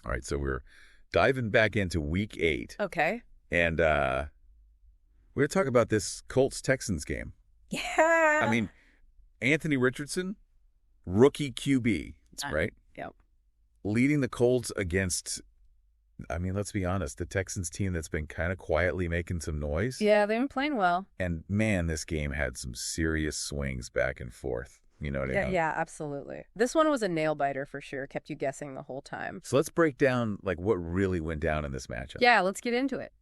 All right, so we're diving back into week 8. Okay. And we're going to talk about this Colts-Texans game. Yeah. I mean, Anthony Richardson, rookie QB, right? Yep. Leading the Colts against, I mean, let's be honest, the Texans team that's been kind of quietly making some noise. Yeah, they've been playing well. And, man, this game had some serious swings back and forth. You know what I mean? Yeah, absolutely. This one was a nail-biter for sure. Kept you guessing the whole time. So let's break down, like, what really went down in this matchup. Yeah, let's get into it.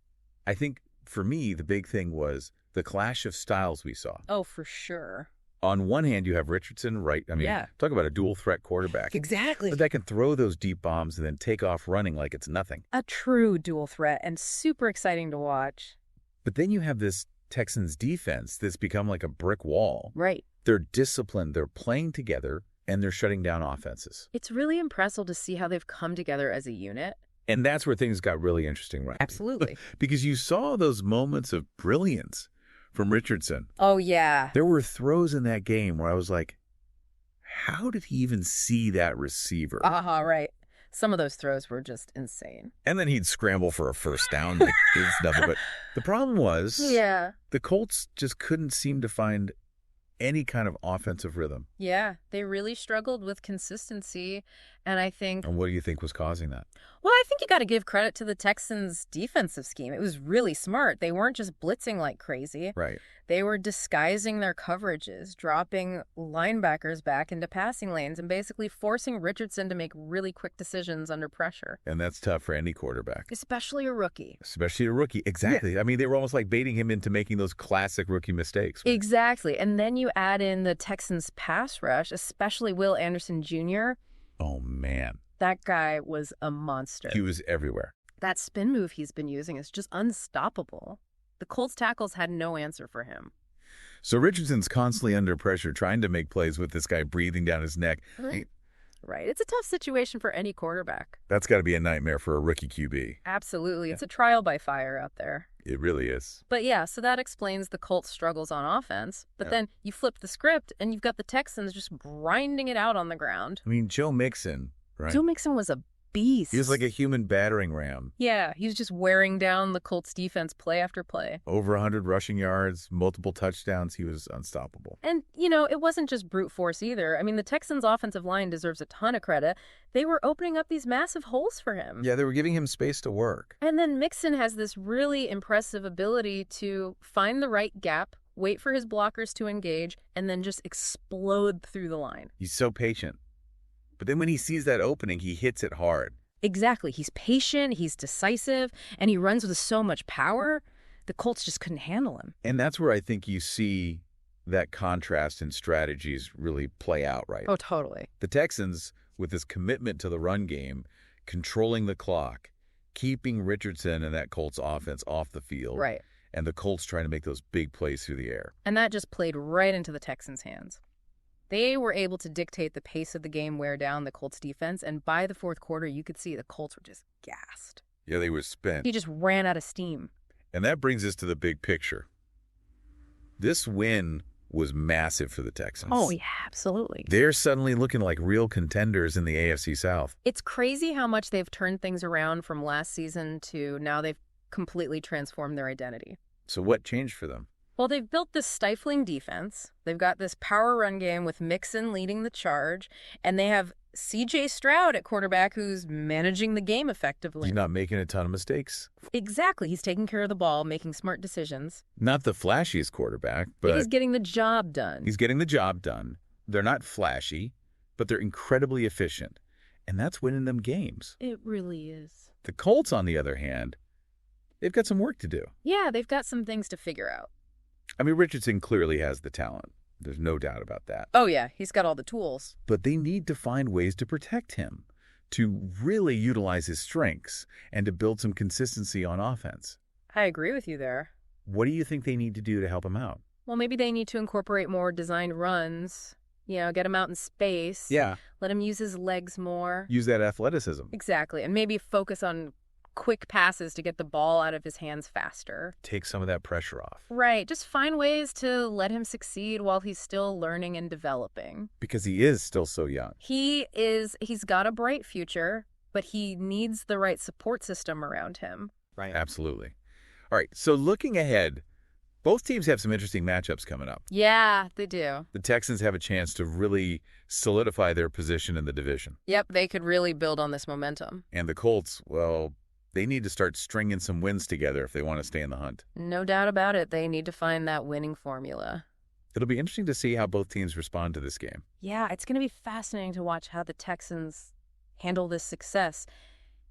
I think, for me, the big thing was the clash of styles we saw. Oh, for sure. On one hand, you have Richardson, right? I mean, talk about a dual-threat quarterback. Exactly. But that can throw those deep bombs and then take off running like it's nothing. A true dual threat and super exciting to watch. But then you have this Texans defense that's become like a brick wall. Right. They're disciplined, they're playing together, and they're shutting down offenses. It's really impressive to see how they've come together as a unit. And that's where things got really interesting, right? Absolutely. Because you saw those moments of brilliance from Richardson. Oh, yeah. There were throws in that game where I was like, how did he even see that receiver? Right. Some of those throws were just insane. And then he'd scramble for a first down. Like, it's nothing. But the problem was the Colts just couldn't seem to find any kind of offensive rhythm. Yeah, they really struggled with consistency, and I think... And what do you think was causing that? Well, I think you got to give credit to the Texans' defensive scheme. It was really smart. They weren't just blitzing like crazy. Right. They were disguising their coverages, dropping linebackers back into passing lanes, and basically forcing Richardson to make really quick decisions under pressure. And that's tough for any quarterback. Especially a rookie. Especially a rookie. Exactly. Yeah. I mean, they were almost like baiting him into making those classic rookie mistakes. Right? Exactly. And then you add in the Texans' pass rush, especially Will Anderson Jr. Oh, man. That guy was a monster. He was everywhere. That spin move he's been using is just unstoppable. The Colts tackles had no answer for him. So Richardson's constantly under pressure trying to make plays with this guy breathing down his neck. Right. It's a tough situation for any quarterback. That's got to be a nightmare for a rookie QB. Absolutely. It's a trial by fire out there. It really is. But yeah, so that explains the Colts' struggles on offense. But then you flip the script and you've got the Texans just grinding it out on the ground. I mean, Joe Mixon, right? Joe Mixon was a beast. He was like a human battering ram. Yeah, he was just wearing down the Colts defense play after play. Over 100 rushing yards, multiple touchdowns. He was unstoppable. And, you know, it wasn't just brute force either. I mean, the Texans' offensive line deserves a ton of credit. They were opening up these massive holes for him. Yeah, they were giving him space to work. And then Mixon has this really impressive ability to find the right gap, wait for his blockers to engage, and then just explode through the line. He's so patient. But then when he sees that opening, he hits it hard. Exactly. He's patient, he's decisive, and he runs with so much power, the Colts just couldn't handle him. And that's where I think you see that contrast in strategies really play out, right? Oh, totally. The Texans, with this commitment to the run game, controlling the clock, keeping Richardson and that Colts offense off the field. Right. And the Colts trying to make those big plays through the air. And that just played right into the Texans' hands. They were able to dictate the pace of the game, wear down the Colts defense, and by the fourth quarter, you could see the Colts were just gassed. Yeah, they were spent. He just ran out of steam. And that brings us to the big picture. This win was massive for the Texans. Oh, yeah, absolutely. They're suddenly looking like real contenders in the AFC South. It's crazy how much they've turned things around from last season to now they've completely transformed their identity. So what changed for them? Well, they've built this stifling defense. They've got this power run game with Mixon leading the charge, and they have C.J. Stroud at quarterback who's managing the game effectively. He's not making a ton of mistakes. Exactly. He's taking care of the ball, making smart decisions. Not the flashiest quarterback, but he's getting the job done. He's getting the job done. They're not flashy, but they're incredibly efficient. And that's winning them games. It really is. The Colts, on the other hand, they've got some work to do. Yeah, they've got some things to figure out. I mean, Richardson clearly has the talent. There's no doubt about that. Oh, yeah. He's got all the tools. But they need to find ways to protect him, to really utilize his strengths, and to build some consistency on offense. I agree with you there. What do you think they need to do to help him out? Well, maybe they need to incorporate more designed runs. You know, get him out in space. Yeah. Let him use his legs more. Use that athleticism. Exactly. And maybe focus on quick passes to get the ball out of his hands faster. Take some of that pressure off. Right. Just find ways to let him succeed while he's still learning and developing. Because he is still so young. He's got a bright future, but he needs the right support system around him. Right. Absolutely. All right, so looking ahead, both teams have some interesting matchups coming up. Yeah, they do. The Texans have a chance to really solidify their position in the division. Yep, they could really build on this momentum. And the Colts, well, they need to start stringing some wins together if they want to stay in the hunt. No doubt about it. They need to find that winning formula. It'll be interesting to see how both teams respond to this game. Yeah, it's going to be fascinating to watch how the Texans handle this success.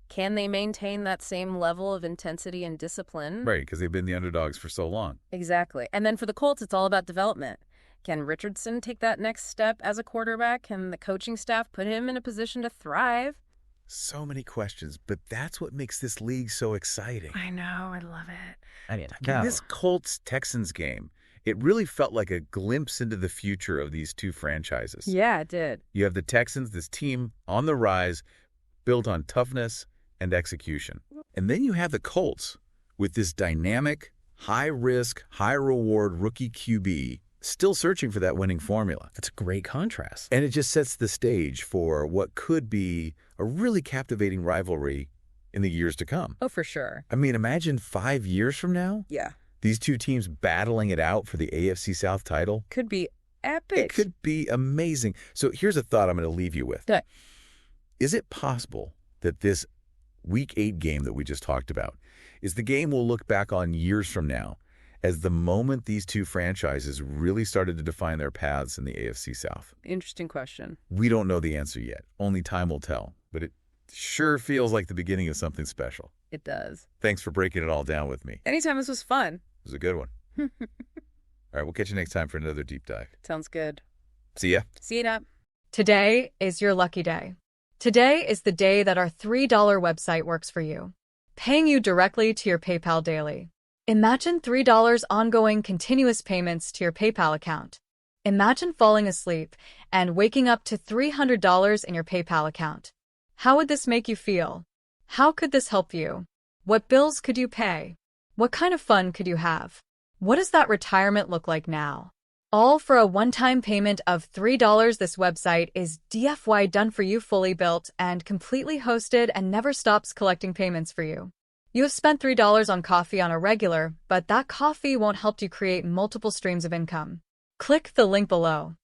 Can they maintain that same level of intensity and discipline? Right, because they've been the underdogs for so long. Exactly. And then for the Colts, it's all about development. Can Richardson take that next step as a quarterback? Can the coaching staff put him in a position to thrive? So many questions, but that's what makes this league so exciting. I know. I love it. I mean, In this Colts-Texans game, it really felt like a glimpse into the future of these two franchises. Yeah, it did. You have the Texans, this team on the rise, built on toughness and execution. And then you have the Colts with this dynamic, high-risk, high-reward rookie QB still searching for that winning formula. That's a great contrast. And it just sets the stage for what could be a really captivating rivalry in the years to come. Oh, for sure. I mean, imagine 5 years from now, Yeah. these two teams battling it out for the AFC South title. Could be epic. It could be amazing. So here's a thought I'm going to leave you with. Okay. Is it possible that this Week 8 game that we just talked about is the game we'll look back on years from now as the moment these two franchises really started to define their paths in the AFC South? Interesting question. We don't know the answer yet. Only time will tell. But it sure feels like the beginning of something special. It does. Thanks for breaking it all down with me. Anytime. This was fun. It was a good one. All right, we'll catch you next time for another deep dive. Sounds good. See ya. See you now. Today is your lucky day. Today is the day that our $3 website works for you, paying you directly to your PayPal daily. Imagine $3 ongoing continuous payments to your PayPal account. Imagine falling asleep and waking up to $300 in your PayPal account. How would this make you feel? How could this help you? What bills could you pay? What kind of fun could you have? What does that retirement look like now? All for a one-time payment of $3. This website is DFY done for you, fully built and completely hosted, and never stops collecting payments for you. You have spent $3 on coffee on a regular, but that coffee won't help you create multiple streams of income. Click the link below.